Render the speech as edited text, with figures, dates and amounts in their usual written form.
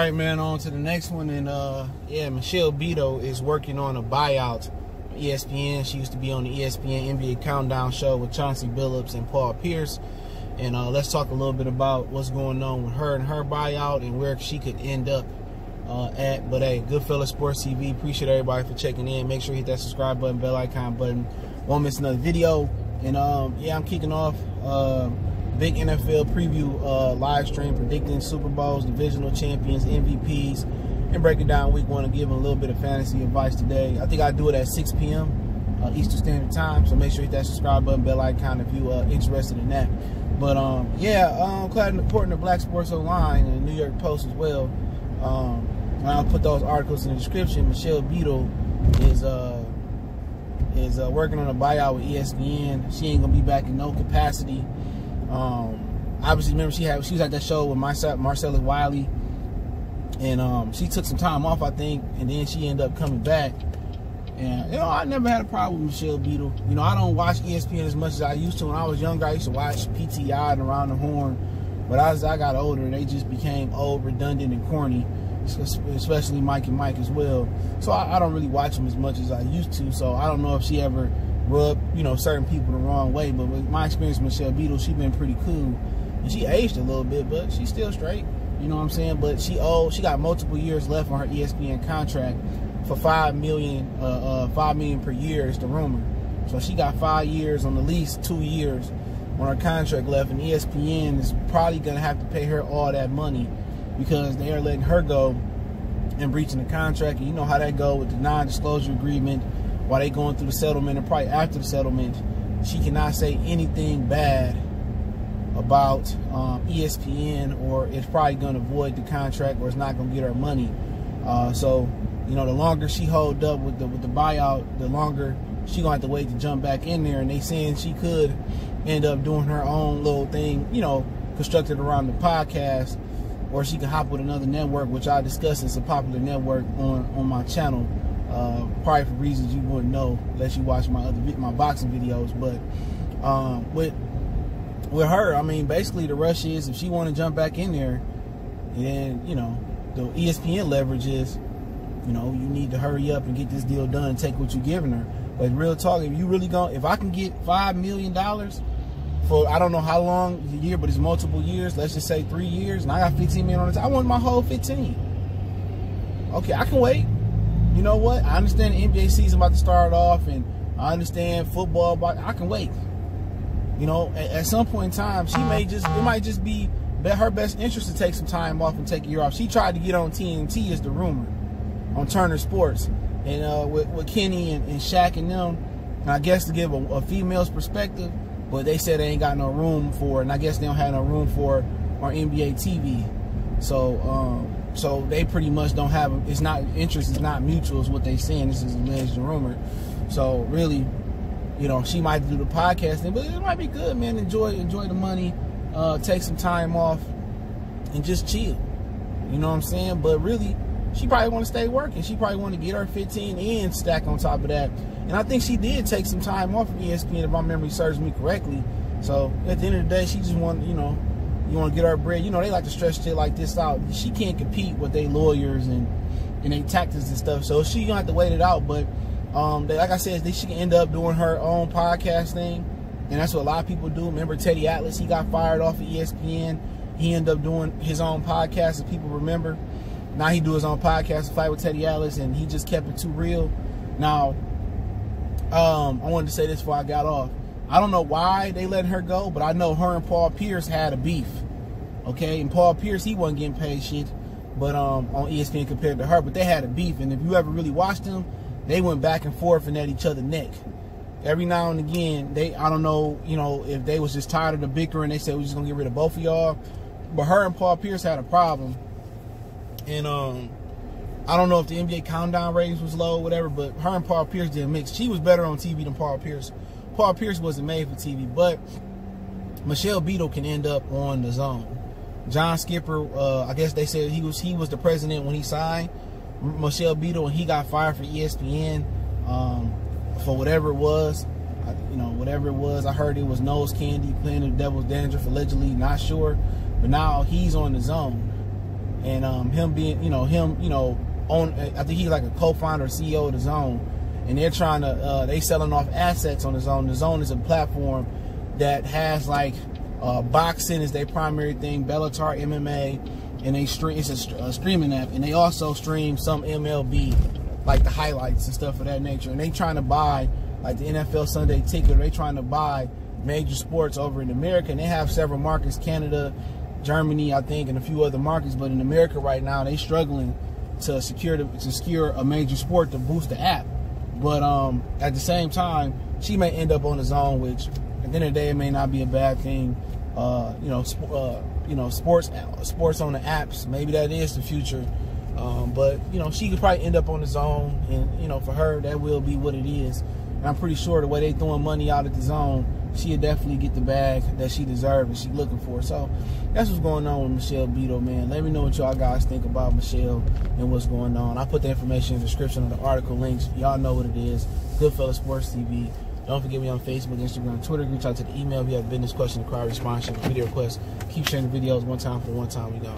right, man, on to the next one. And yeah, Michelle Beadle is working on a buyout for ESPN. She used to be on the ESPN NBA Countdown show with Chauncey Billups and Paul Pierce. And let's talk a little bit about what's going on with her and her buyout and where she could end up at. But hey, Goodfellas Sports TV, appreciate everybody for checking in. Make sure you hit that subscribe button, bell icon button. Won't miss another video. And yeah, I'm kicking off big NFL preview live stream, predicting Super Bowls, divisional champions, MVPs, and breaking down week one and giving a little bit of fantasy advice today. I think I do it at 6 p.m. Eastern Standard Time, so make sure you hit that subscribe button, bell icon if you're interested in that. But yeah, glad and important to Black Sports Online and the New York Post as well. I'll put those articles in the description. Michelle Beadle is working on a buyout with ESPN. She ain't gonna be back in no capacity. Obviously, remember she was at that show with Marcellus Wiley, and she took some time off, I think, and then she ended up coming back. And you know, I never had a problem with Michelle Beadle. You know, I don't watch ESPN as much as I used to when I was younger. I used to watch PTI and Around the Horn, but as I got older, they just became old, redundant, and corny. Especially Mike and Mike as well. So I don't really watch them as much as I used to. So I don't know if she ever rubbed, you know, certain people the wrong way. But with my experience with Michelle Beadle, she's been pretty cool. And she aged a little bit, but she's still straight. You know what I'm saying? But she got multiple years left on her ESPN contract for $5 million per year is the rumor. So she got 5 years on at least 2 years on her contract left, and ESPN is probably gonna have to pay her all that money, because they are letting her go and breaching the contract. And you know how that go with the non-disclosure agreement while they going through the settlement, and probably after the settlement, she cannot say anything bad about ESPN, or it's probably going to void the contract, or it's not going to get her money. So, you know, the longer she hold up with the buyout, the longer she going to have to wait to jump back in there. And they saying she could end up doing her own little thing, you know, constructed around the podcast, or she can hop with another network, which I discussed. It's a popular network on my channel, probably for reasons you wouldn't know unless you watch my boxing videos. But with her, I mean, basically the rush is, if she want to jump back in there, then, you know, the ESPN leverage is, you know, you need to hurry up and get this deal done and take what you're giving her. But real talk, if I can get $5 million for, I don't know how long the year, but it's multiple years. Let's just say 3 years, and I got 15 million on it. I want my whole 15. Okay, I can wait. You know what? I understand the NBA season about to start off, and I understand football, but I can wait. You know, at some point in time, it might just be her best interest to take some time off and take a year off. She tried to get on TNT, is the rumor, on Turner Sports, and with Kenny and Shaq and them, and I guess to give a female's perspective. But they said they ain't got no room for it, and I guess they don't have no room for it on NBA TV. So they pretty much don't have, it's not, interest is not mutual is what they saying. This is alleged and rumored. So really, you know, she might do the podcast thing, but it might be good, man. Enjoy the money, take some time off, and just chill. You know what I'm saying? But really, she probably want to stay working. She probably want to get her 15 and stack on top of that. And I think she did take some time off from ESPN, if my memory serves me correctly. So at the end of the day, she just want, you know, you want to get her bread. You know, they like to stretch shit like this out. She can't compete with their lawyers and their tactics and stuff. So she gonna have to wait it out. But like I said, she can end up doing her own podcast thing, and that's what a lot of people do. Remember Teddy Atlas? He got fired off of ESPN. He ended up doing his own podcast, if people remember. Now he do his own podcast, Fight with Teddy Atlas, and he just kept it too real. Now, I wanted to say this before I got off. I don't know why they let her go, but I know her and Paul Pierce had a beef. Okay, and Paul Pierce, he wasn't getting paid shit, but on ESPN compared to her, but they had a beef. And if you ever really watched them, they went back and forth and at each other's neck. Every now and again, I don't know, you know, if they was just tired of the bickering, they said we're just gonna get rid of both of y'all. But her and Paul Pierce had a problem. And I don't know if the NBA countdown ratings was low or whatever, but her and Paul Pierce did a mix. She was better on TV than Paul Pierce. Paul Pierce wasn't made for TV, but Michelle Beadle can end up on the Zone. John Skipper, I guess they said he was the president when he signed Michelle Beadle, and he got fired for ESPN for whatever it was. You know, whatever it was. I heard it was nose candy, playing the devil's dandruff, allegedly, not sure. But now he's on the Zone. and him being, on, I think he's like a co-founder, CEO of the Zone, and they're trying to, they selling off assets on the Zone. The Zone is a platform that has like boxing is their primary thing, Bellator, MMA, and they stream. It's a streaming app, and they also stream some MLB, like the highlights and stuff of that nature. And they trying to buy like the NFL Sunday Ticket. They trying to buy major sports over in America, and they have several markets: Canada, Germany, I think, and a few other markets. But in America right now, they struggling to secure a major sport to boost the app. But at the same time, she may end up on the Zone, which at the end of the day, it may not be a bad thing. Sports on the apps, maybe that is the future. But she could probably end up on the Zone, and for her, that will be what it is. And I'm pretty sure the way they throwing money out at the Zone, she'll definitely get the bag that she deserves and she's looking for. So that's what's going on with Michelle Beadle, man. Let me know what y'all guys think about Michelle and what's going on. I'll put the information in the description of the article links. Y'all know what it is. Goodfellas Sports TV. Don't forget me on Facebook, Instagram, Twitter. Reach out to the email if you have business question, inquiry, response, video request. Keep sharing the videos. One time for one time we go.